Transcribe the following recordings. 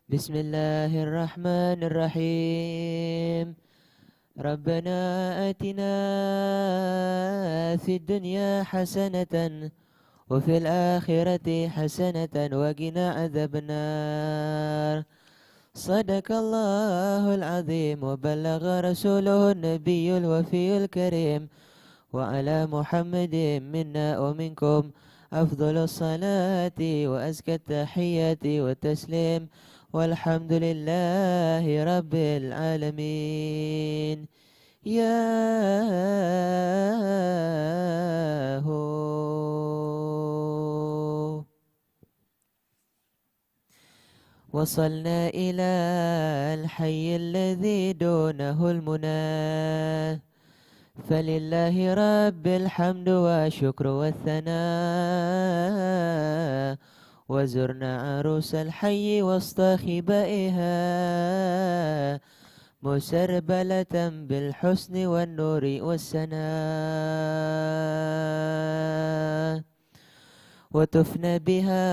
بسم الله الرحمن الرحيم. ربنا آتنا في الدنيا حسنة وفي الآخرة حسنة وقنا عذاب النار. صدق الله العظيم وبلغ رسوله النبي الوفي الكريم، وعلى محمد منا ومنكم أفضل الصلاة وأزكى التحيات والتسليم، والحمد لله رب العالمين. يا هو وصلنا إلى الحي الذي دونه المنى، فلله رب الحمد والشكر والثناء. وزرنا عروس الحي وسط خبائها، مسربلة بالحسن والنور والسناء. وتفنى بها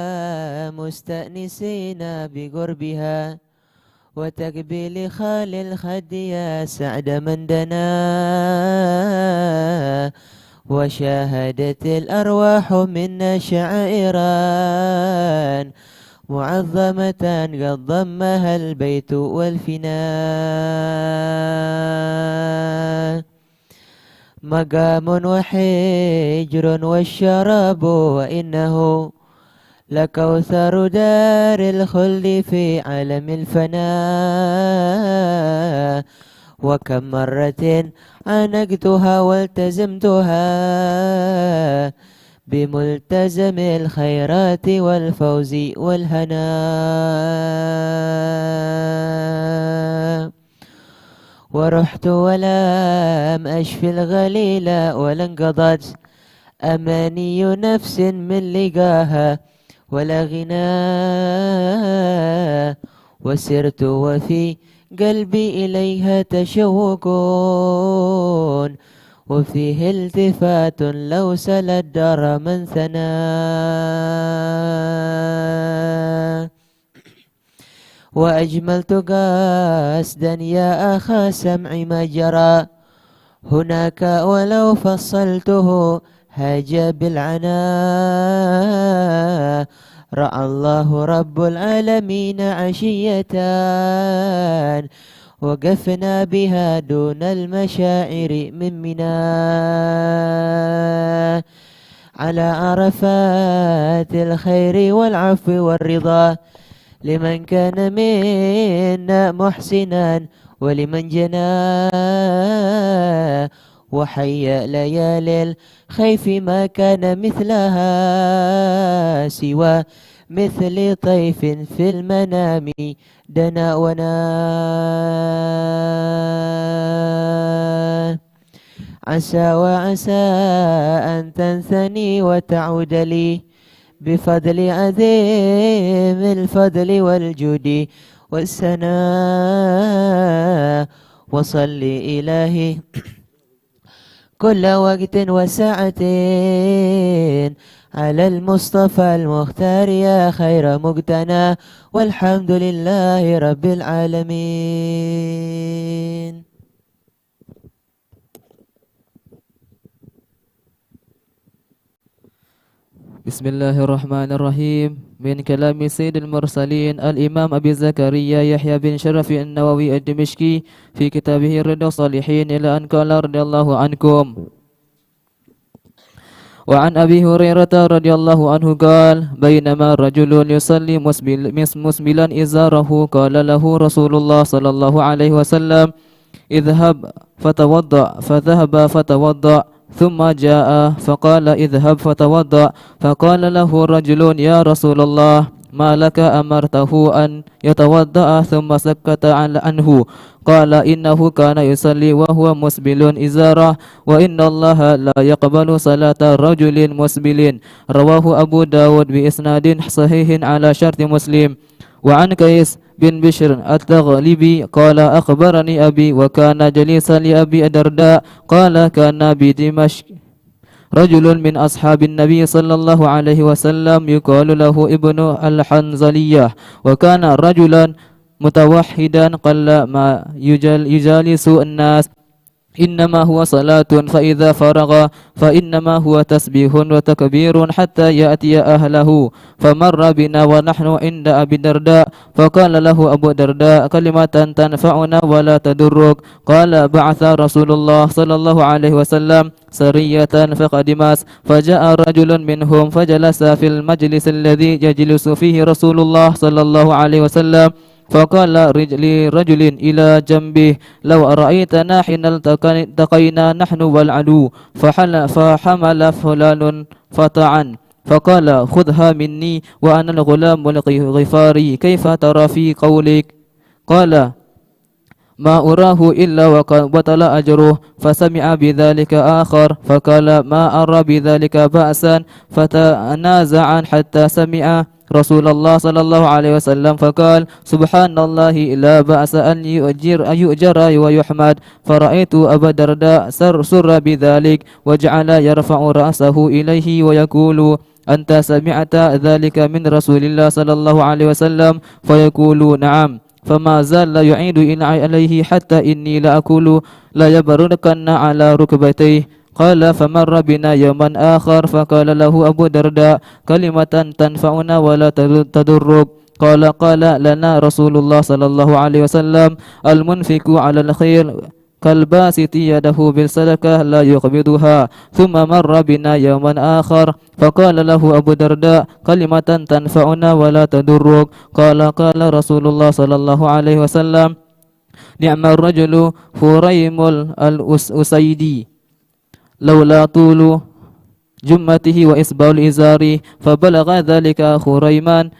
مستأنسين بقربها، وتقبيل خال الخد يا سعد من دنا. وشاهدت الأرواح منا شعائرا معظمة قد ضمها البيت والفناء. مقام وحجر والشراب، وإنه لكوثر دار الخلد في عالم الفناء. وكم مرة عانقتها والتزمتها بملتزم الخيرات والفوز والهناء. ورحت ولم أشفي الغليل ولا انقضت أماني نفس من لقاها ولا غنى. وسرت وفي قلبي إليها تشوق، وفيه التفات لو سل الدار من ثنى. وأجملت قاسدا يا أخا سمع ما جرى هناك، ولو فصلته هاج بالعناء. رأى الله رب العالمين عشية وقفنا بها دون المشاعر من منى، على عرفات الخير والعفو والرضا، لمن كان منا محسنا ولمن جنى. وحيا ليالي الخيف ما كان مثلها سوى مثل طيف في المنام دنا ونا. عسى وعسى أن تنثني وتعود لي بفضل عظيم الفضل والجود والسناء. وصل إلهي كل وقت وساعة على المصطفى المختار يا خير مقتنى، والحمد لله رب العالمين. Bismillahirrahmanirrahim. Min kalami Sayyidil Mursalin Al-Imam Abi Zakaria Yahya bin Syarafi An-Nawawi Ad-Dimishqi fi kitabih Riyadhus Shalihin ila an qala radhiyallahu ankum. Wa an Abi Hurairah radhiyallahu anhu qala bainama rajulun yusalli musbilan izarahu qala lahu Rasulullah sallallahu alaihi wasallam idhhab fatawadda fadhahaba fatawadda ثم جاء فقال اذهب فتوضأ فقال له رجل يا رسول الله ما لك أمرته أن يتوضأ ثم سكت عنه قال إنه كان يصلي وهو مسبل إزاره وإن الله لا يقبل صلاة رجل مسبل. رواه أبو داود بإسناد صحيح على شرط مسلم. وعن كيس بن بشر التغلبي قال أخبرني أبي وكان جليسا لأبي الدرداء قال كان بدمشق رجل من أصحاب النبي صلى الله عليه وسلم يقال له ابن الحنظلية، وكان رجلا متوحدا قل ما يجالس الناس، إنما هو صلاة، فإذا فرغ فإنما هو تسبيح وتكبير حتى يأتي أهله. فمر بنا ونحن عند أبي الدرداء، فقال له أبو الدرداء: كلمة تنفعنا ولا تضرك. قال: بعث رسول الله صلى الله عليه وسلم سرية فقدمت، فجاء رجل منهم فجلس في المجلس الذي يجلس فيه رسول الله صلى الله عليه وسلم، فقال لرجل إلى جنبه: لو رأيتنا حين التقينا نحن والعدو فحمل فلان فتعا، فقال: خذها مني وأنا الغلام الغفاري، كيف ترى في قولك؟ قال: ما أراه إلا وقد بطل أجره. فسمع بذلك آخر فقال: ما أرى بذلك بأسا. فتنازعا حتى سمع رسول الله صلى الله عليه وسلم فقال: سبحان الله، لا بأس أن يؤجر ويحمد. فرأيت أبا الدرداء سر بذلك، وجعل يرفع رأسه إليه ويقول: أنت سمعت ذلك من رسول الله صلى الله عليه وسلم؟ فيقول: نعم. فما زال يعيد عليه حتى إني لأقول لا يبركن على ركبتيه. قال: فمر بنا يوما آخر فقال له أبو الدرداء: كلمة تنفعنا ولا تضرك. قال لنا رسول الله صلى الله عليه وسلم: المنفق على الخير كالباسط يده بالصدقة لا يقبضها. ثم مر بنا يوما آخر فقال له أبو الدرداء: كلمة تنفعنا ولا تضرك. قال رسول الله صلى الله عليه وسلم: نعم الرجل فريم الأسيدي، لولا طول جمته وإسبال الإزار. فبلغ ذلك خريمان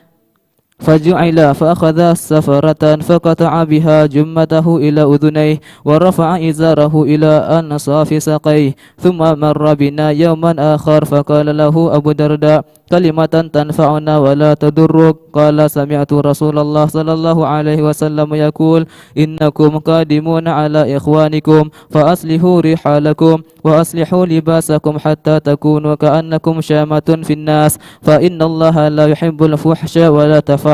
فجعل فأخذ سفرة فقطع بها جمته إلى أذنيه، ورفع إزاره إلى أنصاف ساقيه. ثم مر بنا يوما آخر فقال له أبو الدرداء: كلمة تنفعنا ولا تضرك. قال: سمعت رسول الله صلى الله عليه وسلم يقول: إنكم قادمون على إخوانكم فأصلحوا رحالكم وأصلحوا لباسكم حتى تكونوا كأنكم شامة في الناس، فإن الله لا يحب الفحش ولا تفحش.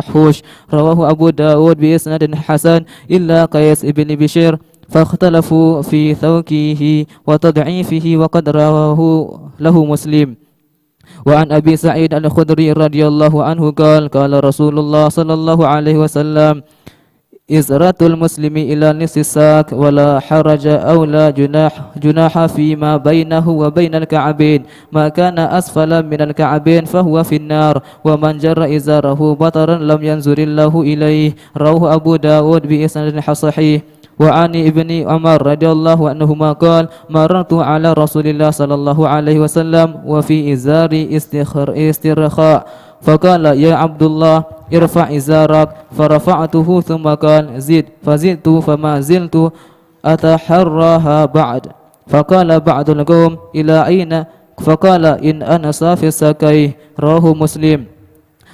رواه أبو داود بإسناد حسن إلا قيس بن بشير، فاختلفوا في ثوكه وتضعيفه، وقد رواه له مسلم. وعن أبي سعيد الخدري رضي الله عنه قال: قال رسول الله صلى الله عليه وسلم: إزرة المسلم إلى نصف الساق، ولا حرج أو لا جناح فيما بينه وبين الكعبين، ما كان أسفل من الكعبين فهو في النار، ومن جر إزاره بطرا لم ينظر الله إليه. رواه أبو داود بإسناد صحيح. وعن ابن عمر رضي الله عنهما قال: مررت على رسول الله صلى الله عليه وسلم وفي إزاري استرخاء، فقال: يا عبد الله، ارفع إزارك. فرفعته ثم قال: زد. فزدت فما زلت أتحراها بعد. فقال بعض القوم: إلى أين؟ فقال: إن أنا صافي الساقين. رواه مسلم.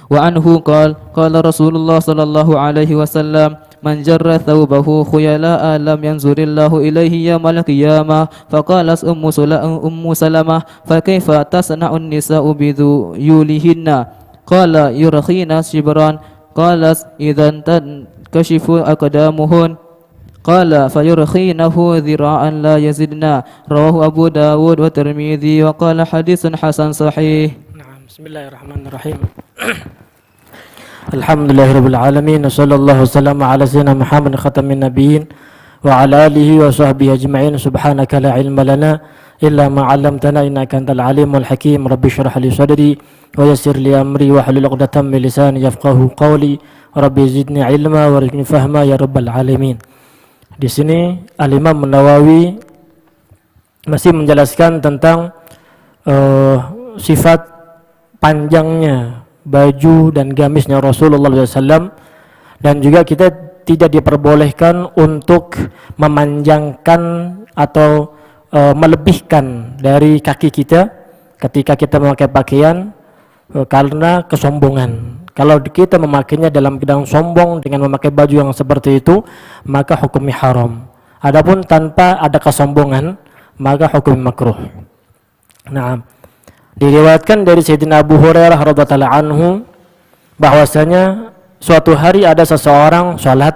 وعنه قال: قال رسول الله صلى الله عليه وسلم: من جر ثوبه خيلاء لم ينظر الله إليه يوم القيامة. فقالت أم سلمة: فكيف تصنع النساء بذيولهن؟ قال: يرخين شبرا. قالت: إذا تنكشف أقدامهن. قال: فيرخينه ذراعا لا يزدنا. رواه أبو داود والترمذي وقال: حديث حسن صحيح. نعم. بسم الله الرحمن الرحيم. Alhamdulillahirabbil alamin, sallallahu wasallam ala sayyidina Muhammad khatamin nabiyyin wa ala alihi wa sahbihi ajma'in. Subhanaka la ilma lana illa ma 'allamtana innaka antal alimul hakim. Rabbi shrah li sadri wa yassir li amri wa hlul 'uqdatam min lisani yafqahu qawli. Rabbi zidni ilma warzuqni fahma ya rabbal alamin. Di sini Al-Imam Nawawi masih menjelaskan tentang sifat panjangnya baju dan gamisnya Rasulullah SAW, dan juga kita tidak diperbolehkan untuk memanjangkan atau melebihkan dari kaki kita ketika kita memakai pakaian karena kesombongan. Kalau kita memakainya dalam keadaan sombong dengan memakai baju yang seperti itu, maka hukumnya haram. Adapun tanpa ada kesombongan, maka hukum makruh. Nah, diriwayatkan dari Sayyidina Abu Hurairah radhiyallahu anhu bahwasanya suatu hari ada seseorang sholat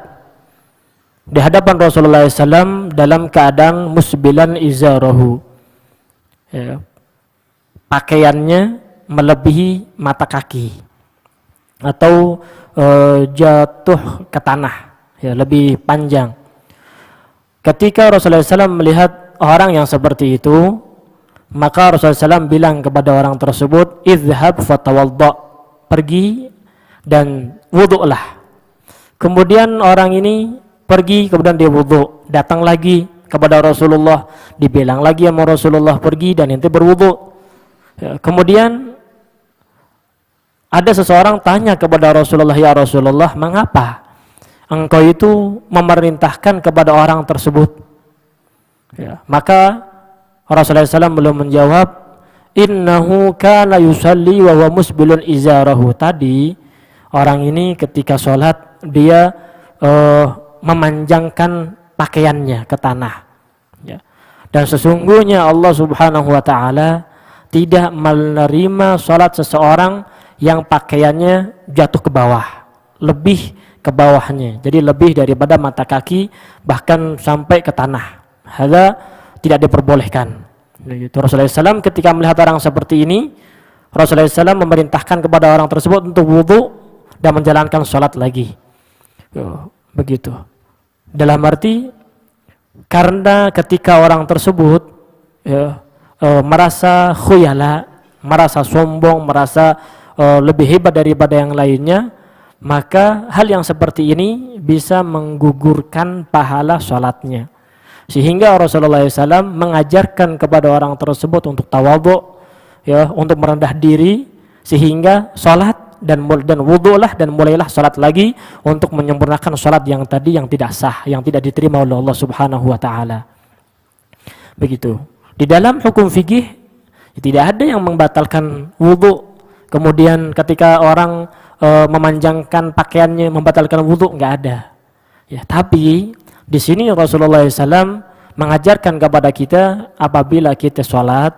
di hadapan Rasulullah SAW dalam keadaan musbilan izarahu, ya, pakaiannya melebihi mata kaki atau jatuh ke tanah, ya, lebih panjang. Ketika Rasulullah SAW melihat orang yang seperti itu, maka Rasulullah SAW bilang kepada orang tersebut, "Idhhab fatawadda", pergi dan wudu'lah. Kemudian orang ini pergi, kemudian dia wudu', datang lagi kepada Rasulullah, dibilang lagi sama Rasulullah pergi dan nanti berwudu'. Ya, kemudian ada seseorang tanya kepada Rasulullah, "Ya Rasulullah, mengapa engkau itu memerintahkan kepada orang tersebut?" Ya, maka Rasulullah SAW belum menjawab, "Innahu kana yusalli wa huwa musbilun izarahu." Tadi orang ini ketika sholat dia memanjangkan pakaiannya ke tanah, ya. Dan sesungguhnya Allah Subhanahu wa ta'ala tidak menerima sholat seseorang yang pakaiannya jatuh ke bawah, lebih ke bawahnya, jadi lebih daripada mata kaki, bahkan sampai ke tanah. Hadza tidak diperbolehkan. Rasulullah SAW ketika melihat orang seperti ini, Rasulullah SAW memerintahkan kepada orang tersebut untuk wudu dan menjalankan sholat lagi. Begitu. Dalam arti karena ketika orang tersebut merasa khuyala, merasa sombong, merasa lebih hebat daripada yang lainnya, maka hal yang seperti ini bisa menggugurkan pahala sholatnya. Sehingga Rasulullah SAW mengajarkan kepada orang tersebut untuk tawadhu, ya, untuk merendah diri, sehingga sholat dan wudu'lah dan mulailah sholat lagi untuk menyempurnakan sholat yang tadi yang tidak sah, yang tidak diterima oleh Allah Subhanahu wa ta'ala. Begitu. Di dalam hukum fikih tidak ada yang membatalkan wudu'. Kemudian ketika orang memanjangkan pakaiannya membatalkan wudu, nggak ada. Ya, tapi di sini Rasulullah SAW mengajarkan kepada kita apabila kita sholat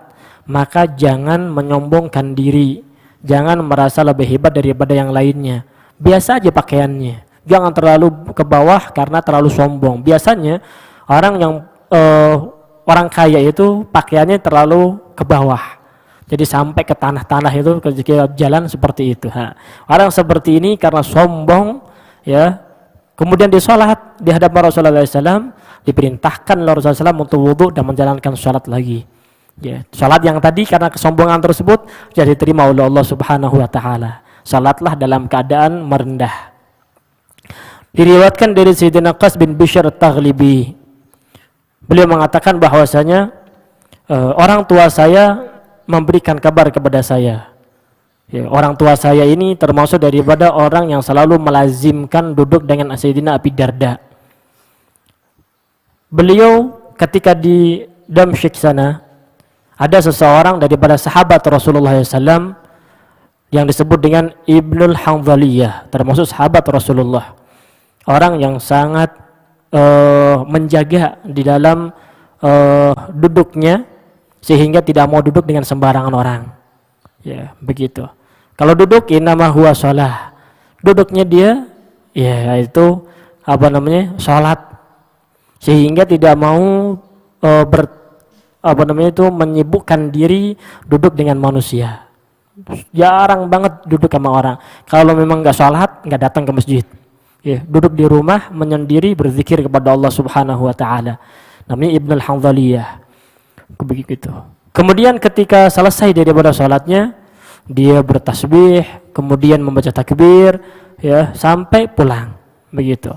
maka jangan menyombongkan diri, jangan merasa lebih hebat daripada yang lainnya. Biasa aja pakaiannya, jangan terlalu ke bawah karena terlalu sombong. Biasanya orang yang orang kaya itu pakaiannya terlalu ke bawah, jadi sampai ke tanah-tanah itu ketika jalan seperti itu. Orang seperti ini karena sombong, ya, kemudian di sholat di hadapan Rasulullah SAW diperintahkan oleh Rasulullah SAW untuk wudhu dan menjalankan sholat lagi. Ya, sholat yang tadi karena kesombongan tersebut jadi diterima oleh Allah Subhanahu wa ta'ala. Sholatlah dalam keadaan merendah. Diriwayatkan dari Sayyidina Qas bin Bishr At-Taghlibi, beliau mengatakan bahwasanya orang tua saya memberikan kabar kepada saya. Ya, orang tua saya ini termasuk daripada orang yang selalu melazimkan duduk dengan Sayyidina Abi Darda. Beliau ketika di Damsyik sana ada seseorang daripada sahabat Rasulullah SAW yang disebut dengan Ibnul Hanzaliyah, termasuk sahabat Rasulullah, orang yang sangat menjaga di dalam duduknya sehingga tidak mau duduk dengan sembarangan orang. Ya, begitu. Kalau duduk innama huwa shalah. Duduknya dia ya itu salat. Sehingga tidak mau menyibukkan diri duduk dengan manusia. Jarang banget duduk sama orang. Kalau memang enggak salat, enggak datang ke masjid. Ya, duduk di rumah menyendiri berzikir kepada Allah Subhanahu wa taala. Namanya Ibnul Hanzaliyah. Begitu. Kemudian ketika selesai daripada salatnya, dia bertasbih, kemudian membaca takbir, ya, sampai pulang. Begitu.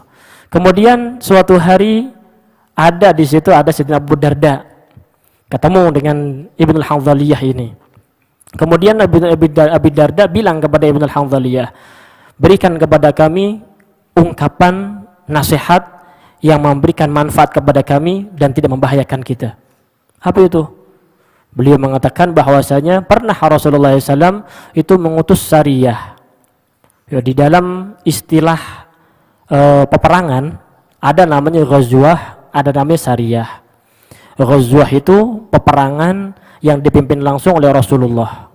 Kemudian suatu hari ada di situ ada Sayyidina Abu Darda ketemu dengan Ibnul Hanzaliyah ini. Kemudian Abi Darda bilang kepada Ibnul Hanzaliyah, berikan kepada kami ungkapan nasihat yang memberikan manfaat kepada kami dan tidak membahayakan kita. Apa itu? Beliau mengatakan bahwasanya pernah Rasulullah SAW itu mengutus sariyah. Ya, di dalam istilah peperangan ada namanya ghazwah, ada namanya sariyah. Ghazwah itu peperangan yang dipimpin langsung oleh Rasulullah.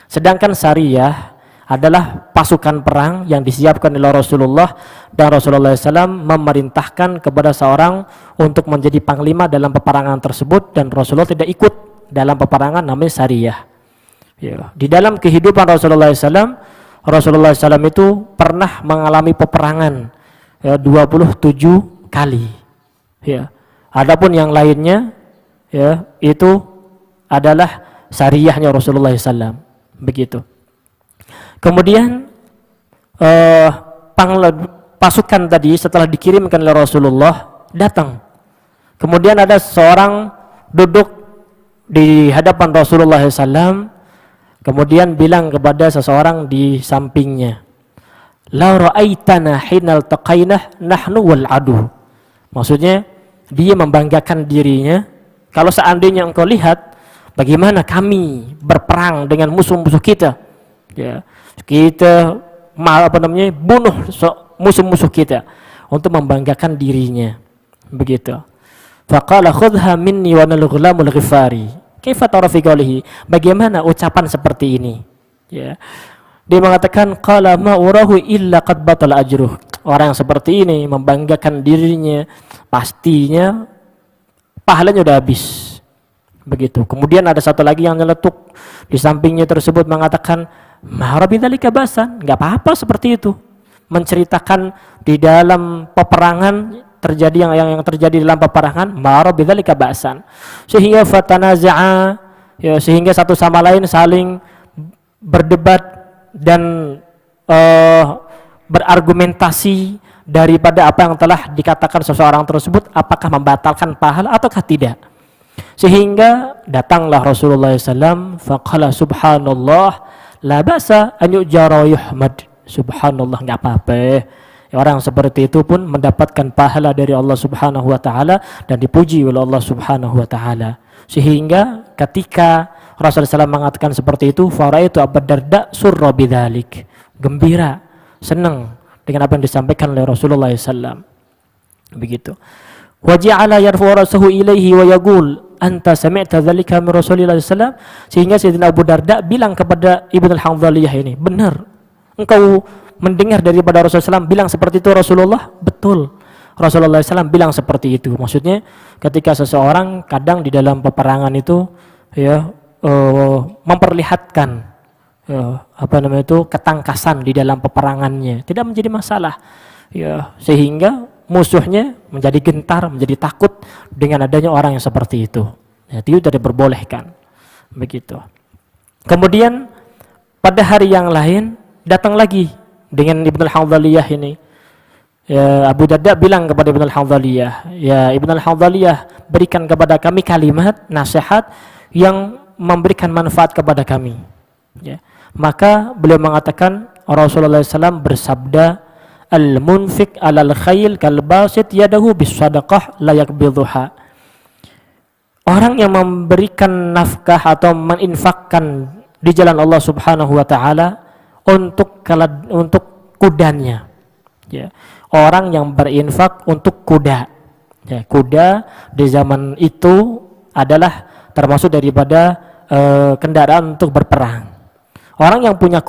Sedangkan sariyah adalah pasukan perang yang disiapkan oleh Rasulullah, dan Rasulullah SAW memerintahkan kepada seorang untuk menjadi panglima dalam peperangan tersebut, dan Rasulullah tidak ikut dalam peperangan namanya sariyah. Ya. Di dalam kehidupan Rasulullah SAW itu pernah mengalami peperangan 27 kali. Ya. Adapun yang lainnya ya itu adalah sariyahnya Rasulullah SAW. Begitu. Kemudian pasukan tadi setelah dikirimkan oleh Rasulullah datang. Kemudian ada seorang duduk di hadapan Rasulullah SAW, kemudian bilang kepada seseorang di sampingnya, "La ra'aitana hinal taqainah nahnu wal adu." Maksudnya dia membanggakan dirinya, kalau seandainya engkau lihat bagaimana kami berperang dengan musuh-musuh kita. Ya, kita bunuh musuh-musuh kita untuk membanggakan dirinya. Begitu. Faqala khudha minni wa nal ghulamul ghifari. Kaifa tara fi qawlihi? Bagaimana ucapan seperti ini? Ya. Dia mengatakan qala ma urahu illa qad batala ajruh. Orang yang seperti ini membanggakan dirinya, pastinya pahalanya udah habis. Begitu. Kemudian ada satu lagi yang nyeletuk di sampingnya tersebut mengatakan, "Ma'rabidzalika basan." Enggak apa-apa seperti itu. Menceritakan di dalam peperangan terjadi yang terjadi dalam peperangan, ma'rabidzalika basan. Sehingga fatanaza'a, ya, sehingga satu sama lain saling berdebat dan berargumentasi daripada apa yang telah dikatakan seseorang tersebut, apakah membatalkan pahala ataukah tidak. Sehingga datanglah Rasulullah SAW, faqala subhanallah la basa an yu'jara yuhmad. Subhanallah, enggak apa-apa. Orang seperti itu pun mendapatkan pahala dari Allah Subhanahu wa taala dan dipuji oleh Allah Subhanahu wa taala. Sehingga ketika Rasulullah SAW mengatakan seperti itu, faraitu Abu Darda surra bidzalik. Gembira, senang dengan apa yang disampaikan oleh Rasulullah SAW. Begitu. Wa ja'ala yarfu rasahu ilaihi wa yaqul anta sami'ta dzalika min Rasulillah sallallahu, sehingga Sayyidina Abu Darda bilang kepada Ibnu al-Hanzaliyah ini, "Benar, engkau mendengar daripada Rasulullah SAW bilang seperti itu Rasulullah?" Betul, Rasulullah SAW bilang seperti itu. Maksudnya ketika seseorang kadang di dalam peperangan itu ya memperlihatkan ketangkasan di dalam peperangannya, tidak menjadi masalah ya, sehingga musuhnya menjadi gentar, menjadi takut dengan adanya orang yang seperti itu. Ya, itu tidak diperbolehkan. Begitu. Kemudian pada hari yang lain datang lagi dengan Ibnu al-Hanzaliyah ini. Ya, Abu Darda bilang kepada Ibnu al-Hanzaliyah, "Ya Ibnu al-Hanzaliyah, berikan kepada kami kalimat nasihat yang memberikan manfaat kepada kami." Ya. Maka beliau mengatakan, Rasulullah SAW bersabda, "Al-munfik alal khayl kalbasit yadahu bis sadaqah la yakbidhuha." Orang yang memberikan nafkah atau meninfakkan di jalan Allah Subhanahu wa taala untuk kudanya. Ya. Orang yang berinfak untuk kuda. Ya, kuda di zaman itu adalah termasuk daripada kendaraan untuk berperang. Orang yang punya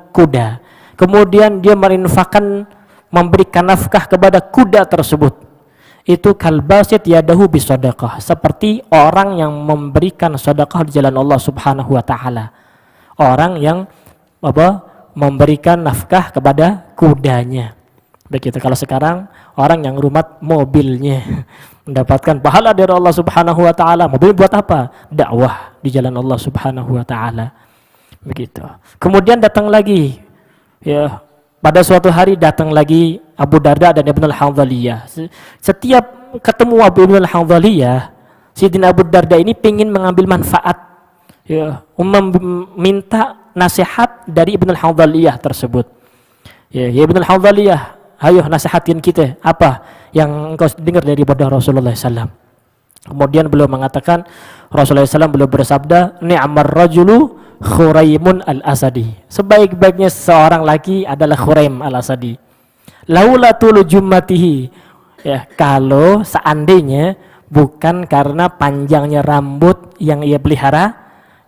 kuda, kemudian dia merinfakkan, memberikan nafkah kepada kuda tersebut, itu kalbasit yadahu bisadaqah, seperti orang yang memberikan sedekah di jalan Allah Subhanahu wa taala. Orang yang memberikan nafkah kepada kudanya. Begitu. Kalau sekarang orang yang rumat mobilnya mendapatkan pahala dari Allah Subhanahu wa taala. Mobil buat apa? Dakwah di jalan Allah Subhanahu wa taala. Begitu. Kemudian datang lagi ya, pada suatu hari datang lagi Abu Darda dan Ibnu al-Hanzaliyah. Setiap ketemu Ibnu al-Hanzaliyah, Sayyidina Abu Darda ini ingin mengambil manfaat ya, meminta nasihat dari Ibnu al-Hanzaliyah tersebut. Ya Ibnu al-Hanzaliyah, ayo nasihatin kita, apa yang engkau dengar daripada Rasulullah SAW. Kemudian beliau mengatakan, Rasulullah SAW beliau bersabda, "Ni'mar rajulu Khuraimun al-Asadi." Sebaik-baiknya seorang laki adalah Khuraim al-Asadi. Laula tulu jummatihi. Ya, kalau seandainya bukan karena panjangnya rambut yang ia pelihara,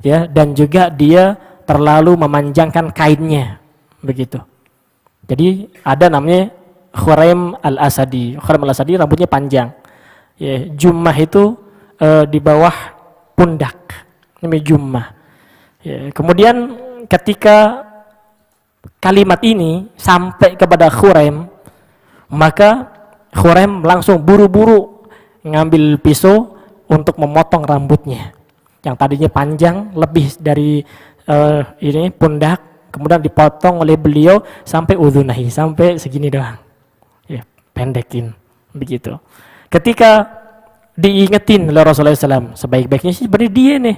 ya, dan juga dia terlalu memanjangkan kainnya, begitu. Jadi ada namanya Khuraim al-Asadi. Khuraim al-Asadi rambutnya panjang, ya, jummah itu di bawah pundak, namanya jummah. Ya, kemudian ketika kalimat ini sampai kepada Khuraim, maka Khuraim langsung buru-buru ngambil pisau untuk memotong rambutnya yang tadinya panjang lebih dari ini pundak, kemudian dipotong oleh beliau sampai udhunahi, sampai segini doang, ya, pendekin begitu. Ketika diingetin oleh Rasulullah SAW, sebaik-baiknya sih sebenarnya dia nih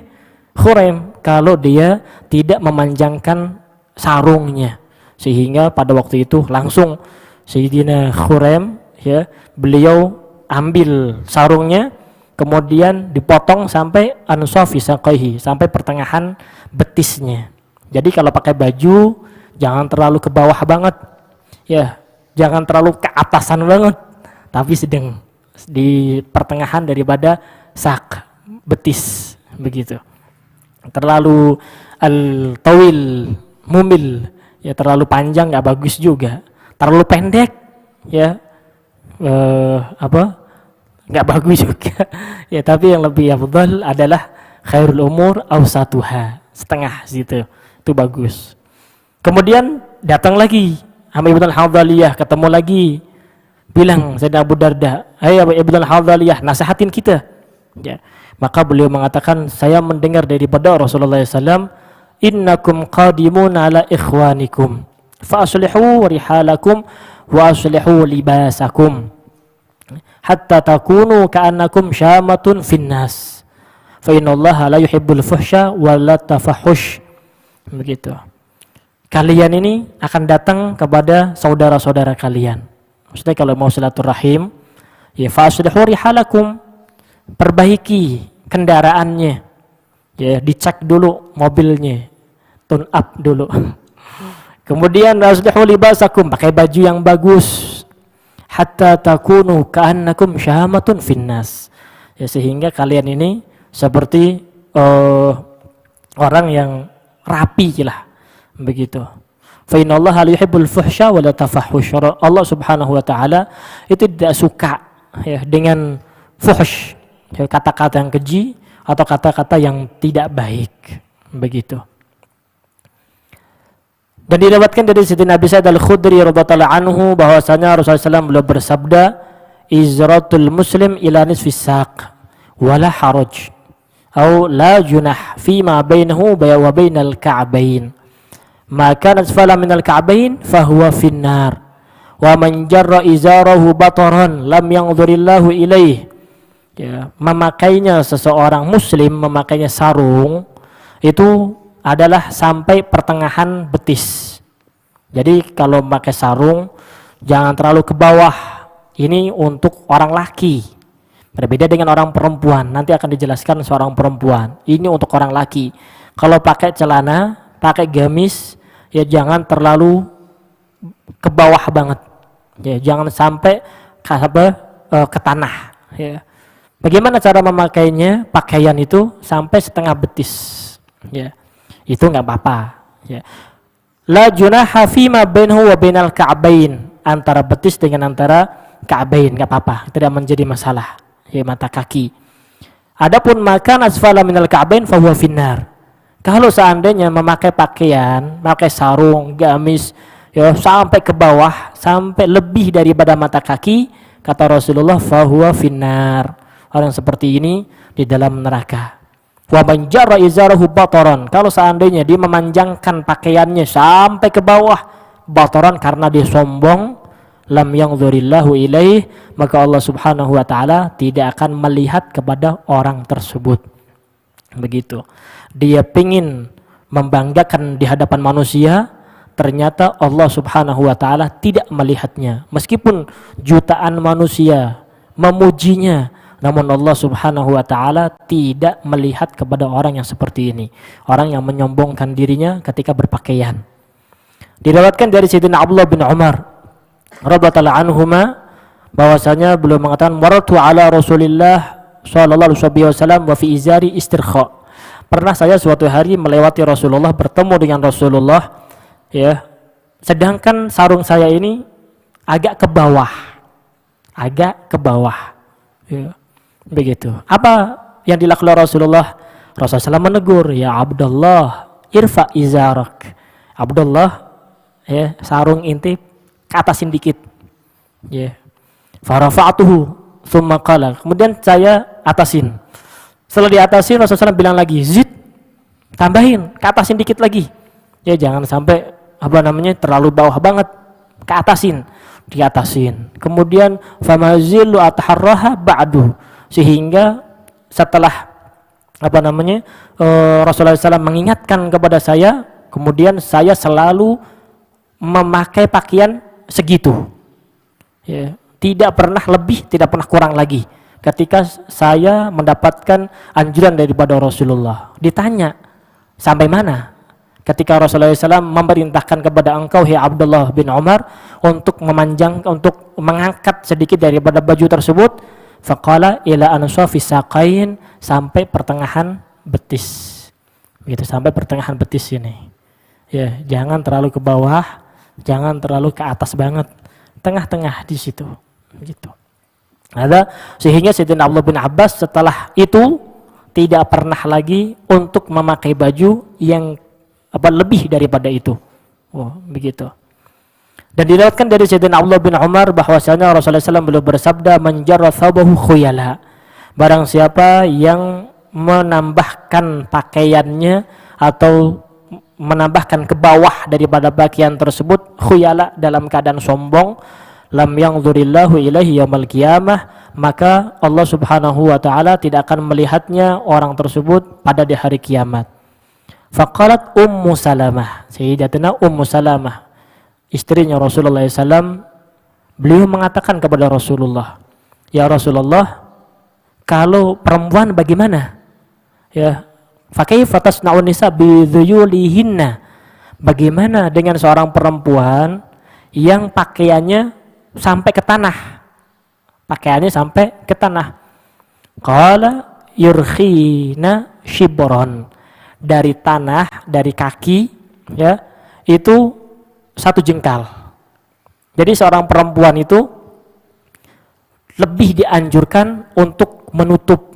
Khuraim kalau dia tidak memanjangkan sarungnya, sehingga pada waktu itu langsung Sayyidina Khuraim, ya, beliau ambil sarungnya, kemudian dipotong sampai ansafi saqaihi, sampai pertengahan betisnya. Jadi kalau pakai baju jangan terlalu ke bawah banget, ya, jangan terlalu ke atasan banget, tapi sedang di pertengahan daripada sak, betis, begitu. Terlalu al-tawil mumil, ya, terlalu panjang nggak bagus juga, terlalu pendek, ya, nggak bagus juga, ya. Tapi yang lebih afdal adalah khairul umur awsatuha, setengah situ, itu bagus. Kemudian datang lagi Amr ibn al-Hawdhaliyah, ketemu lagi, bilang Sayyidina Abu Darda, "Hai Ibn al-Hawdhaliyah, nasihatin kita." Ya. Maka beliau mengatakan, "Saya mendengar daripada Rasulullah SAW, innakum qadimun ala ikhwanikum fa aslihu rihalakum wa aslihu libasakum hatta takunu ka'annakum syamatun finnas fa innallaha la yuhibbul fuhsya wa la tafahush." Begitu. Kalian ini akan datang kepada saudara-saudara kalian. Maksudnya kalau mau silaturahim, ya, fa aslihu rihalakum, perbaiki kendaraannya, ya, dicek dulu mobilnya, tune up dulu. Kemudian aslihu libasakum, pakai baju yang bagus, hatta takunu ka'annakum syamatun finnas, ya, sehingga kalian ini seperti orang yang rapi lah, begitu. Fa innallaha la yuhibbul fuhsya wa la tafahush. Allah Subhanahu wa taala itu tidak suka, ya, dengan fuhsh, ya, kata-kata yang keji atau kata-kata yang tidak baik, begitu. Dan diriwayatkan dari Sayyidina Abi Sa'id Al-Khudri radhiyallahu anhu bahwasanya Rasulullah SAW beliau bersabda, "Izratul muslim ila nisfis saq wala haraj atau la junah fima bainahu wa bainal ka'bain. Maka asfala minal ka'bain fahuwa finnar. Wa man jarra izarahu bataran lam yanzurillahu ilaih." Ya, memakainya seseorang muslim, memakainya sarung itu adalah sampai pertengahan betis. Jadi kalau memakai sarung jangan terlalu ke bawah. Ini untuk orang laki. Berbeda dengan orang perempuan. Nanti akan dijelaskan seorang perempuan. Ini untuk orang laki. Kalau pakai celana, pakai gamis, ya jangan terlalu ke bawah banget. Ya, jangan sampai ke tanah, ya. Bagaimana cara memakainya? Pakaian itu sampai setengah betis, ya. Itu nggak apa-apa, ya. La junaha fima bainahu wa bainal ka'bain, antara betis dengan antara ka'bain, nggak apa-apa, tidak menjadi masalah, ya, mata kaki. Adapun makan asfala minal ka'bain fa huwa finnar. Kalau seandainya memakai pakaian, memakai sarung, gamis, ya, sampai ke bawah, sampai lebih daripada mata kaki, kata Rasulullah, fa huwa finnar. Orang seperti ini di dalam neraka. Wa man jarra izarahu bataran, kalau seandainya dia memanjangkan pakaiannya sampai ke bawah, bataran karena dia sombong, lam yanzurillahu ilaih, maka Allah Subhanahu wa taala tidak akan melihat kepada orang tersebut. Begitu. Dia pingin membanggakan di hadapan manusia, ternyata Allah Subhanahu wa taala tidak melihatnya. Meskipun jutaan manusia memujinya, namun Allah Subhanahu wa taala tidak melihat kepada orang yang seperti ini, orang yang menyombongkan dirinya ketika berpakaian. Diriwayatkan dari Sayyidina Abdullah bin Umar radhiyallahu anhuma bahwasanya beliau mengatakan, "Maratu ala Rasulillah sallallahu alaihi wasallam wa fi izari istirkha. Pernah saya suatu hari melewati Rasulullah, bertemu dengan Rasulullah, ya, sedangkan sarung saya ini agak ke bawah, ya, begitu. Apa yang dilakukan Rasulullah? Rasulullah menegur, ya Abdullah, irfa izarak. Abdullah, ya, sarung inti ke atasin dikit, ya. Farafa'tuhu thumma qala. Kemudian saya atasin. Setelah diatasin, Rasulullah bilang lagi, zid, tambahin, ke atasin dikit lagi. Ya, jangan sampai terlalu bawah banget, ke atasin, diatasin. Kemudian famazillu ataharraha ba'du, sehingga setelah Rasulullah SAW mengingatkan kepada saya, kemudian saya selalu memakai pakaian segitu, ya, tidak pernah lebih, tidak pernah kurang lagi. Ketika saya mendapatkan anjuran daripada Rasulullah, ditanya sampai mana? Ketika Rasulullah SAW memerintahkan kepada engkau, ya Abdullah bin Umar, untuk untuk mengangkat sedikit daripada baju tersebut, faqala ila ansafis saqain, sampai pertengahan betis, gitu, sampai pertengahan betis ini, ya, jangan terlalu ke bawah, jangan terlalu ke atas banget, tengah-tengah di situ, gitu. Ada, sehingga Sayyidina Abdullah bin Abbas setelah itu tidak pernah lagi untuk memakai baju yang lebih daripada itu. Oh, begitu. Dan diriwayatkan dari Sayyidina Abdullah bin Umar bahwasanya Rasulullah SAW beliau bersabda, man jarra thawbahu khuyala, barang siapa yang menambahkan pakaiannya atau menambahkan ke bawah daripada pakaian tersebut, khuyala, dalam keadaan sombong, lam yanzurillahu ilaihi yaumal qiyamah, maka Allah Subhanahu wa taala tidak akan melihatnya orang tersebut pada di hari kiamat. Faqalat Ummu Salamah, Sayyidatina Ummu Salamah, istrinya Rasulullah SAW, beliau mengatakan kepada Rasulullah, ya Rasulullah, kalau perempuan bagaimana? Ya, fakaifa tasna'un nisa bidhuyulihinna, bagaimana dengan seorang perempuan yang pakaiannya sampai ke tanah, pakaiannya sampai ke tanah? Qala yurkhina shibron, dari tanah, dari kaki, ya, itu 1 jengkal. Jadi seorang perempuan itu lebih dianjurkan untuk menutup,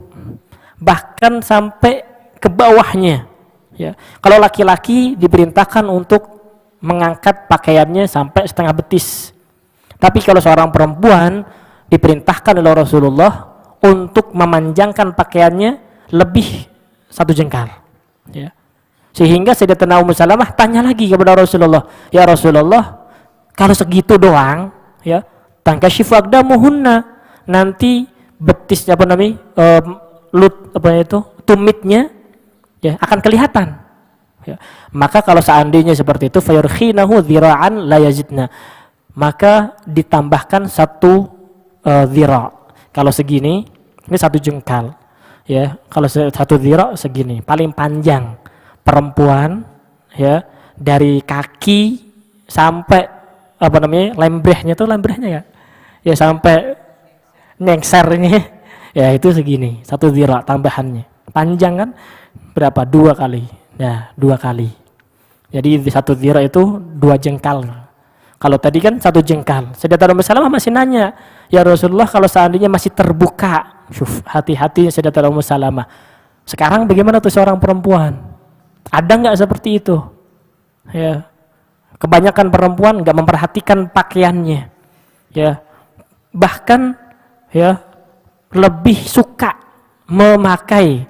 bahkan sampai ke bawahnya, ya. Kalau laki-laki diperintahkan untuk mengangkat pakaiannya sampai setengah betis, tapi kalau seorang perempuan diperintahkan oleh Rasulullah untuk memanjangkan pakaiannya lebih 1 jengkal, ya. Sehingga Sayyidatina Ummu Salamah tanya lagi kepada Rasulullah, ya Rasulullah, kalau segitu doang, ya, tangkashifu aqdamuhunna, nanti betis tumitnya, ya, akan kelihatan, ya. Maka kalau seandainya seperti itu, fayurkhinahu dhira'an la yazidna, maka ditambahkan 1 dhira'. Kalau segini, ini 1 jengkal, ya. Kalau 1 dhira' segini, paling panjang perempuan, ya, dari kaki sampai lembrehnya ya, sampai nengsernya, ya, itu segini, 1 dhira' tambahannya. Panjang kan berapa? 2 kali. Nah, 2 kali. Jadi 1 dhira' itu 2 jengkal. Kalau tadi kan 1 jengkal. Sayyidatina Ummu Salamah masih nanya, ya Rasulullah, kalau seandainya masih terbuka, hati-hati Sayyidatina Ummu Salamah, sekarang bagaimana tuh seorang perempuan? Ada nggak seperti itu? Ya, kebanyakan perempuan nggak memperhatikan pakaiannya, ya, bahkan, ya, lebih suka memakai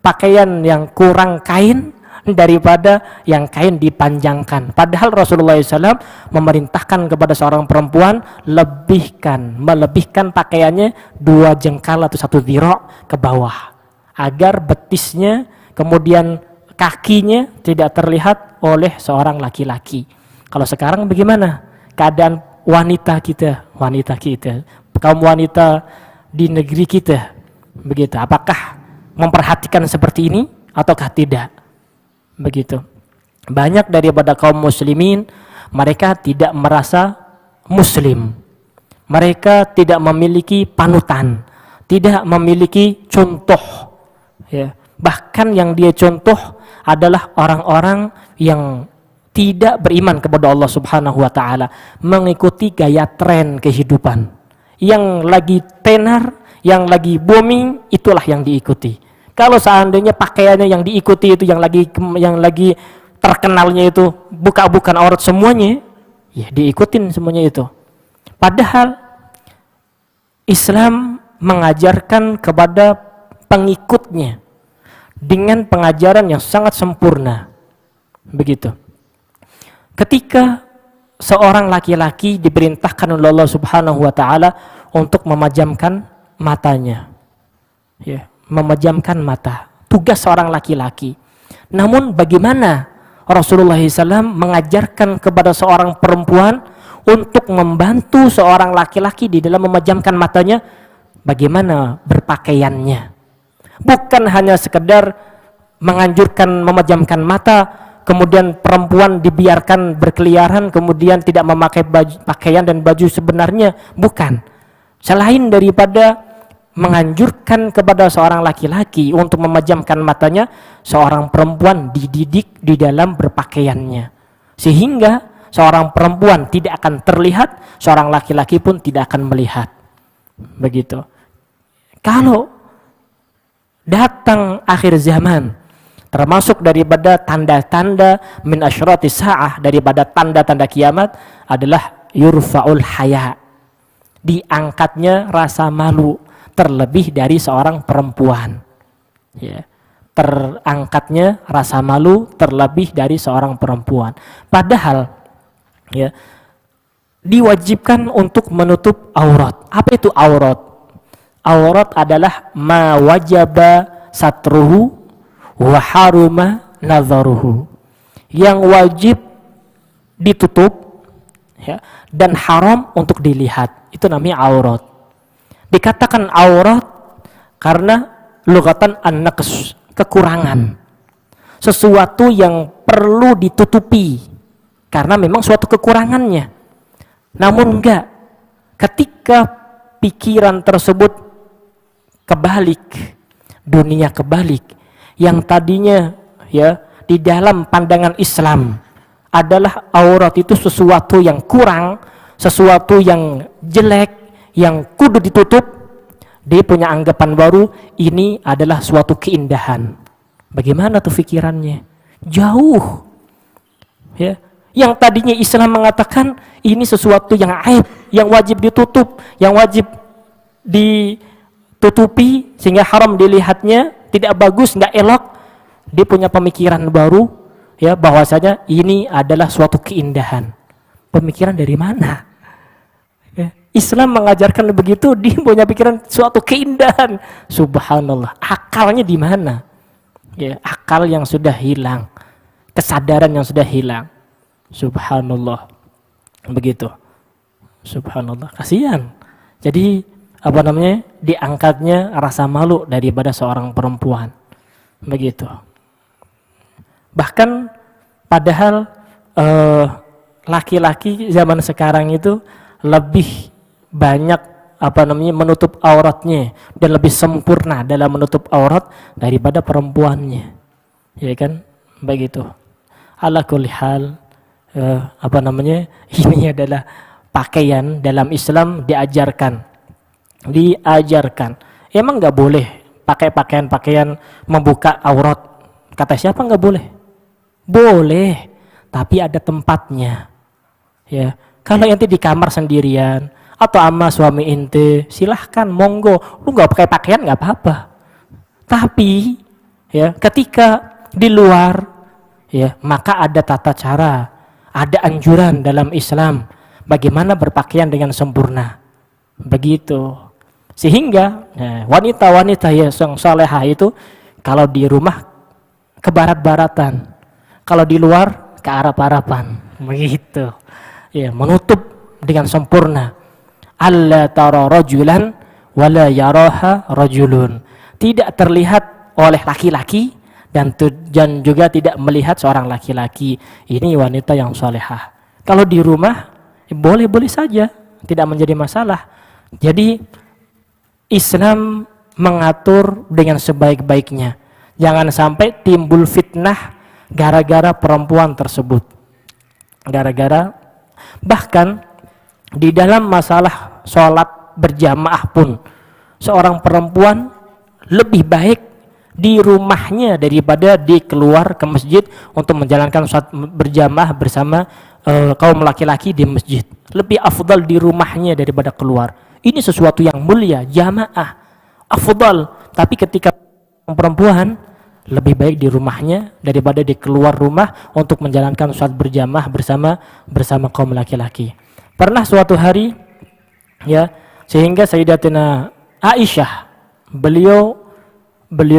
pakaian yang kurang kain daripada yang kain dipanjangkan. Padahal Rasulullah SAW memerintahkan kepada seorang perempuan melebihkan pakaiannya 2 jengkal atau 1 dhira' ke bawah, agar betisnya, kemudian kakinya tidak terlihat oleh seorang laki-laki. Kalau sekarang bagaimana keadaan wanita kita, kaum wanita di negeri kita, begitu? Apakah memperhatikan seperti ini ataukah tidak? Begitu. Banyak daripada kaum muslimin, mereka tidak merasa muslim, mereka tidak memiliki panutan, tidak memiliki contoh, ya. Bahkan yang dia contoh adalah orang-orang yang tidak beriman kepada Allah Subhanahu wa taala, mengikuti gaya tren kehidupan. Yang lagi tenar, yang lagi booming, itulah yang diikuti. Kalau seandainya pakaiannya yang diikuti itu yang lagi terkenalnya itu bukan aurat semuanya, ya diikutin semuanya itu. Padahal Islam mengajarkan kepada pengikutnya dengan pengajaran yang sangat sempurna. Begitu. Ketika seorang laki-laki diperintahkan oleh Allah Subhanahu wa taala untuk memejamkan matanya. Ya, memejamkan mata. Tugas seorang laki-laki. Namun bagaimana Rasulullah SAW mengajarkan kepada seorang perempuan untuk membantu seorang laki-laki di dalam memejamkan matanya, bagaimana berpakaiannya. Bukan hanya sekedar menganjurkan memejamkan mata, kemudian perempuan dibiarkan berkeliaran, kemudian tidak memakai pakaian dan baju sebenarnya. Bukan. Selain daripada menganjurkan kepada seorang laki-laki untuk memejamkan matanya, seorang perempuan dididik di dalam berpakaiannya. Sehingga seorang perempuan tidak akan terlihat, seorang laki-laki pun tidak akan melihat. Begitu. Kalau datang akhir zaman, termasuk daripada tanda-tanda min asyrati sa'ah, daripada tanda-tanda kiamat adalah yurfa'ul haya, diangkatnya rasa malu, terlebih dari seorang perempuan. Ya, terangkatnya rasa malu terlebih dari seorang perempuan. Padahal ya, diwajibkan untuk menutup aurat. Apa itu aurat? Aurat adalah ma wajaba satruhu wa haruma nazaruhu, yang wajib ditutup, ya, dan haram untuk dilihat. Itu namanya aurat. Dikatakan aurat karena lugatan an-naqs, kekurangan, sesuatu yang perlu ditutupi karena memang suatu kekurangannya. Namun enggak, ketika pikiran tersebut kebalik, dunia kebalik, yang tadinya ya di dalam pandangan Islam adalah aurat itu sesuatu yang kurang, sesuatu yang jelek, yang kudu ditutup, dia punya anggapan baru, ini adalah suatu keindahan. Bagaimana tuh pikirannya? Jauh. Ya, yang tadinya Islam mengatakan ini sesuatu yang aib, yang wajib ditutup, yang wajib ditutupi sehingga haram dilihatnya, tidak bagus, nggak elok, dia punya pemikiran baru, ya, bahwasanya ini adalah suatu keindahan. Pemikiran dari mana? Ya, Islam mengajarkan begitu, dia punya pikiran suatu keindahan. Subhanallah, akalnya di mana? Ya, akal yang sudah hilang, kesadaran yang sudah hilang. Subhanallah, begitu. Subhanallah, kasihan. Jadi diangkatnya rasa malu daripada seorang perempuan. Begitu. Bahkan padahal laki-laki zaman sekarang itu lebih banyak menutup auratnya dan lebih sempurna dalam menutup aurat daripada perempuannya. Ya kan? Begitu. Ala kulli hal, ini adalah pakaian dalam Islam diajarkan. Emang nggak boleh pakai pakaian membuka aurat? Kata siapa nggak boleh? Boleh, tapi ada tempatnya. Ya, kalau ente di kamar sendirian atau sama suami ente, silahkan, monggo, lu nggak pakai pakaian nggak apa-apa. Tapi ya, ketika di luar, ya, maka ada tata cara, ada anjuran dalam Islam bagaimana berpakaian dengan sempurna. Begitu. Sehingga wanita-wanita yang salehah itu kalau di rumah ke barat-baratan, kalau di luar ke arab-araban. Begitu. Ya, menutup dengan sempurna. Alla tara rajulan wala yaraha rajulun. Tidak terlihat oleh laki-laki dan juga tidak melihat seorang laki-laki. Ini wanita yang salehah. Kalau di rumah boleh-boleh saja, tidak menjadi masalah. Jadi Islam mengatur dengan sebaik-baiknya. Jangan sampai timbul fitnah gara-gara perempuan tersebut. Bahkan di dalam masalah sholat berjamaah pun, seorang perempuan lebih baik di rumahnya daripada di keluar ke masjid untuk menjalankan sholat berjamaah bersama kaum laki-laki di masjid. Lebih afdal di rumahnya daripada keluar. Ini sesuatu yang mulia, jamaah afdal. Tapi ketika perempuan, lebih baik di rumahnya daripada di keluar rumah untuk menjalankan sholat berjamaah bersama kaum laki-laki. Pernah suatu hari, ya, sehingga Sayyidatina Aisyah, beliau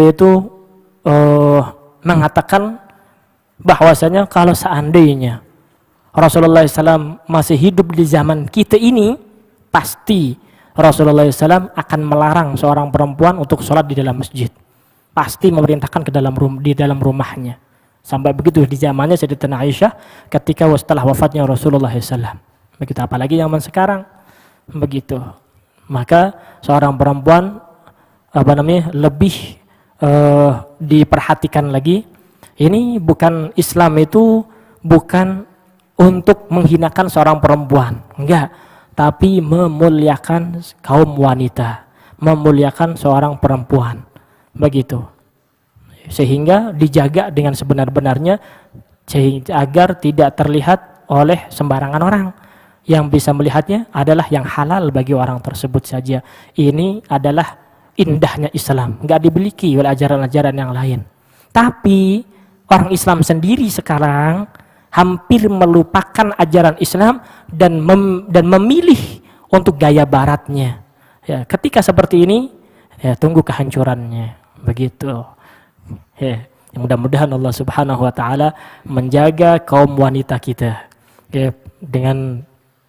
itu mengatakan bahwasanya kalau seandainya Rasulullah SAW masih hidup di zaman kita ini, pasti Rasulullah SAW akan melarang seorang perempuan untuk sholat di dalam masjid. Pasti memerintahkan di dalam rumahnya. Sampai begitu di zamannya Sayyidatina Aisyah ketika setelah wafatnya Rasulullah SAW. Begitu, apalagi zaman sekarang. Begitu. Maka seorang perempuan lebih diperhatikan lagi. Ini bukan, Islam itu bukan untuk menghinakan seorang perempuan, enggak, tapi memuliakan kaum wanita, memuliakan seorang perempuan. Begitu. Sehingga dijaga dengan sebenar-benarnya agar tidak terlihat oleh sembarangan orang. Yang bisa melihatnya adalah yang halal bagi orang tersebut saja. Ini adalah indahnya Islam, enggak dimiliki oleh ajaran-ajaran yang lain. Tapi orang Islam sendiri sekarang hampir melupakan ajaran Islam dan memilih untuk gaya baratnya. Ya, ketika seperti ini, ya, tunggu kehancurannya. Begitu. Ya, mudah-mudahan Allah Subhanahu wa taala menjaga kaum wanita kita, ya, dengan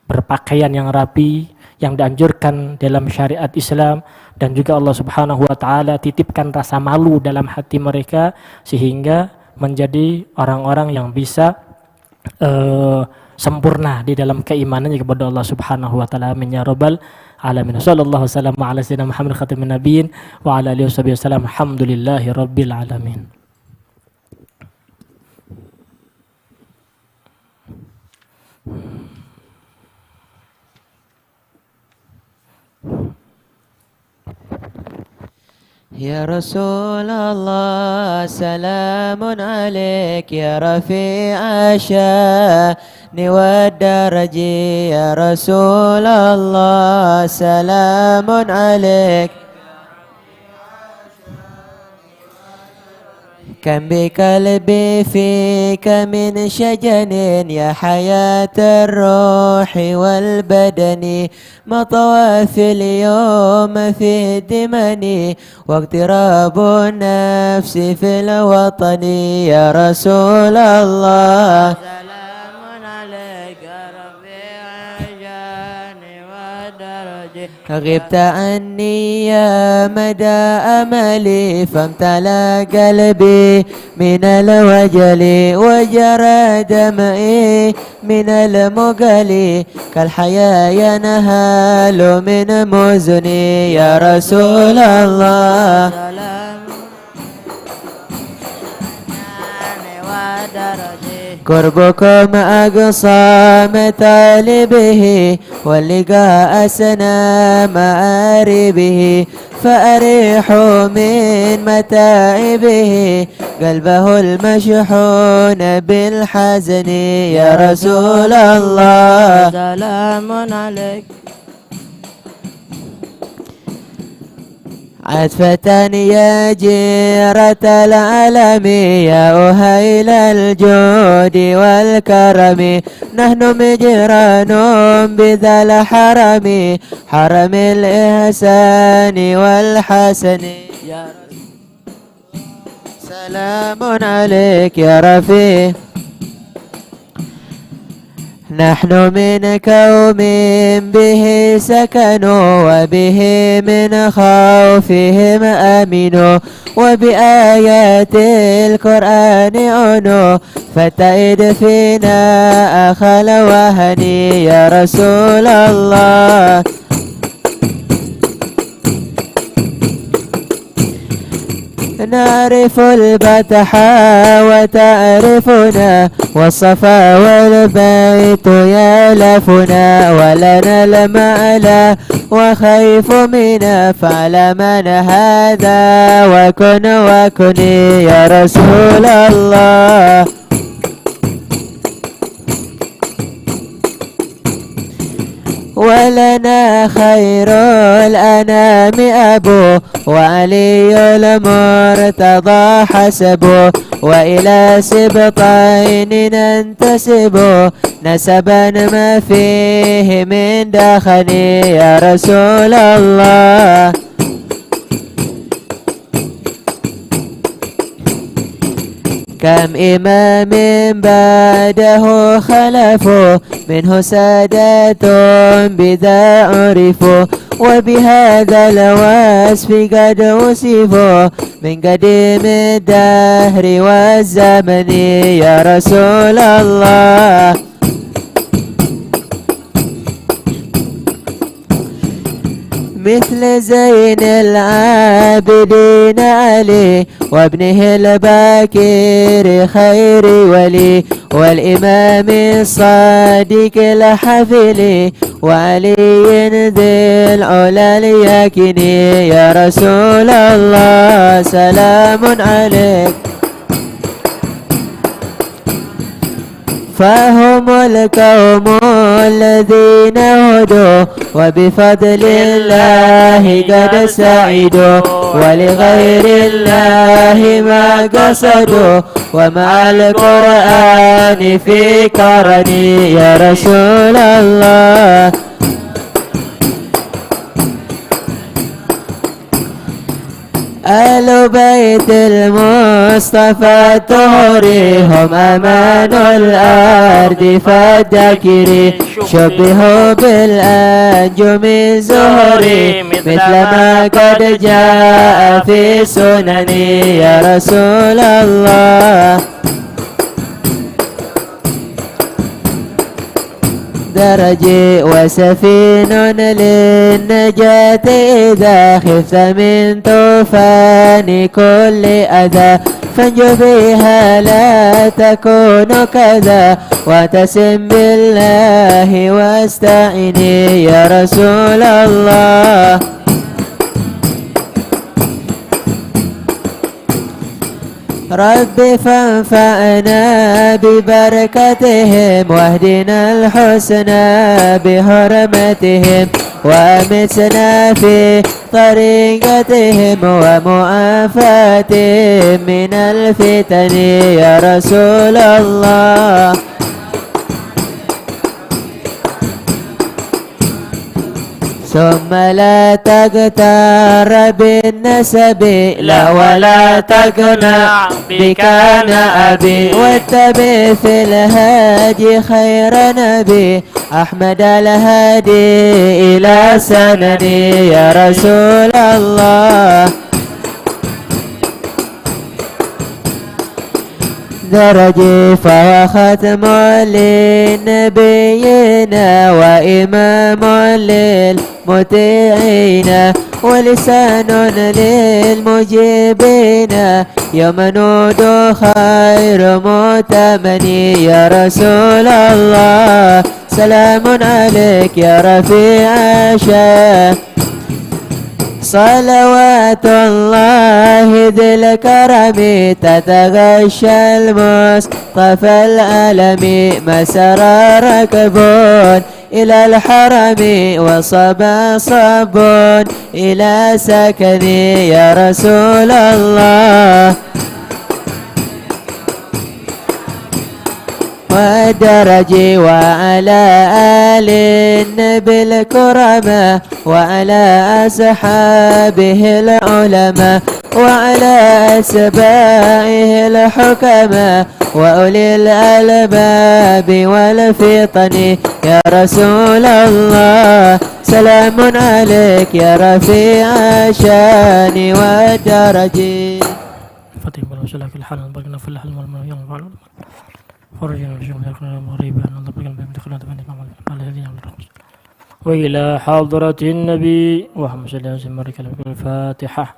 berpakaian yang rapi yang dianjurkan dalam syariat Islam, dan juga Allah Subhanahu wa taala titipkan rasa malu dalam hati mereka sehingga menjadi orang-orang yang bisa sempurna di dalam keimanannya kepada Allah Subhanahu wa taala. Amin ya rabbal alamin. Sallallahu wasallam ala sayyidina Muhammad khatamin nabiyyin wa ala alihi wasallam. Alhamdulillahi rabbil alamin. Ya Rasulullah, salamun alaik ya rafi'a sya'ni wa daraji. Ya Rasulullah, salamun alaik. كم بقلبي فيك من شجن يا حياة الروح والبدن مطوى في اليوم في دمني واقتراب النفس في الوطن. يا رسول الله، سلام عليك رفيع الشان والدرج. غبت عني يا مدى أملي فامتلأ قلبي من الوجل وجرى دمعي من المقل كالحياة ينهال من مزني. يا رسول الله، قربكم أقصى مطالبه واللقاء أسنى مآربه فأريح من متاعبه قلبه المشحون بالحزن. يا رسول الله، سلام عليك. عطفة يا جيرة العالم يا أهيل الجود والكرم نحن مجران بذا الحرم حرم الإحسان والحسن. يا سلام عليك يا رفيق. نحن من كوم به سكنوا وبه من خوفهم أمنوا وبآيات القرآن عنوا فتعد فينا أخا الوهن. يا رسول الله، نعرف البتح وتعرفنا والصفا والبيت يالفنا ولنا المعلى وخيف منا فعلمنا هذا وكن وكني يا رسول الله. ولنا خير الأنام أبو وعلي المرتضى حسبه وإلى سبطين ننتسب نسبا ما فيه من دخني يا رسول الله. كم إمام بعده خلفوا منه سادات بذا عرفوا وبهذا الوصف قد وصفوا من قديم الدهر والزمن يا رسول الله. مثل زين العابدين علي وابنه الباكر خير ولي والإمام الصادق الحفل وعلي ذي العلا اليكني يا رسول الله. سلام عليك. فهم القوم الذين هدوا وبفضل الله قد سعدوا ولغير الله ما قصدوا ومع القرآن في قرني يا رسول الله. آل بيت المصطفى الطهري هم أمان الأرض فالذكري شبهوا بالأنجم الزهري مثل ما قد جاء في سنن يا رسول الله. درجي وسفين للنجاة إذا خفت من طوفان كل أذى فانجو بها لا تكون كذا وتسم بالله واستعيني يا رسول الله. رب فانفعنا ببركتهم واهدنا الحسنى بحرمتهم وأمتنا في طريقتهم ومعافاتهم من الفتن يا رسول الله. ثم لا تغتر بالنسب لا ولا تقنع بكان أبي واتبع في الهادي خير نبي أحمد الهادي إلى سنني يا رسول الله. درجي فهو ختم للنبيين وإمام للمطيعين ولسان للمجيبين يمنود خير متمني يا رسول الله. سلام عليك يا رفيع الشان صلوات الله ذي الكرم تتغشى المصطفى العالمي مسار ركبون إلى الحرم وصبا صب إلى سكني يا رسول الله. ودرجي وعلى آل النبي الكرماء وعلى أصحابه العلماء وعلى أتباعه الحكماء وأولي الألباب والفطن يا رسول الله. سلام عليك يا رفيع الشان والدرجي. فتح الله في الحال باركنا في الحال والمريم فرجنا الجميع المغرب أن الله بقى دخلنا على الذين وإلى حضرة النبي اللهم صل على سيدنا الفاتحة.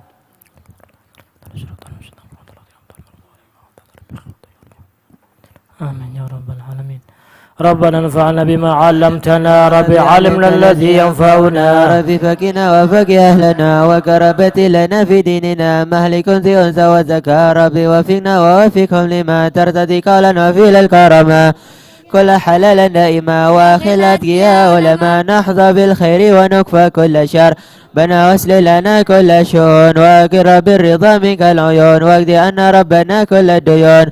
آمين يا رب العالمين. ربنا انفعنا بما علمتنا رب علمنا الذي ينفعنا رب فقنا وفقه أهلنا وكربت لنا في ديننا مهلك ذي أنثى وزكاة رب وفقنا ووفقهم لما ترتدي قولا وفيل الكرم كل حلال دائما وخلات يا علماء نحظى بالخير ونكفى كل شر بنا واسل لنا كل شؤون وقر بالرضا منك العيون واقضي أن ربنا كل الديون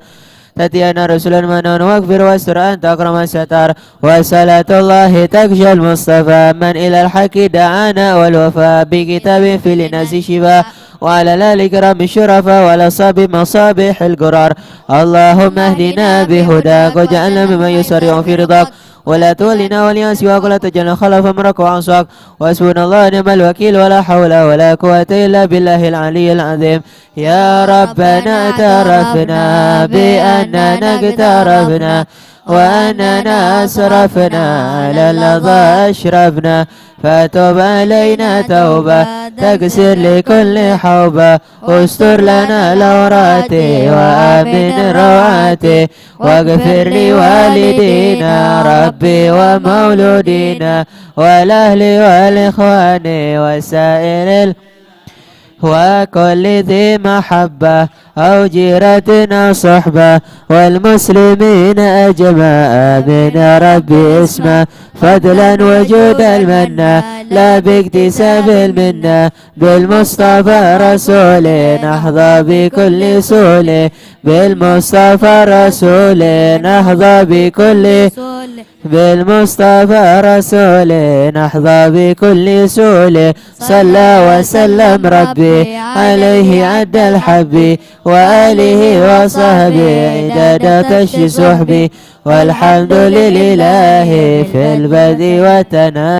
تأتينا رسلا منون واغفر واستر أنت أكرم الستار وصلاة الله تكشى المصطفى من إلى الحق دعانا والوفاء بكتاب في للناس شفاء وعلى ذلك رب الشرفاء والأصحاب مصابيح القرار اللهم اهدنا بهداك واجعلنا ممن يسرع في رضاك ولا تولنا وليا سواك ولا تجعلنا خلف أمرك وعصاك وحسبنا الله نعم الوكيل ولا حول ولا قوة إلا بالله العلي العظيم يا ربنا اعترفنا بأننا اقترفنا وأننا أسرفنا على اللظى أشرفنا فتوب علينا توبة تكسر لكل حوبة استر لنا العورات وآمن روعات واغفر لوالدينا ربي ومولودينا والأهل والإخوان وسائر وكل ذي محبة أو جيرتنا صحبة والمسلمين أجمع من ربي اسمه فضلا وجود المنة لا باكتساب المنة بالمصطفى رسول نحظى بكل سول بالمصطفى رسول نحظى بكل بالمصطفى رسول نحظى بكل سول صلى وسلم ربي عليه عد الحب وآله وصحبه عدد تشي صحبي والحمد لله في البدء والتنام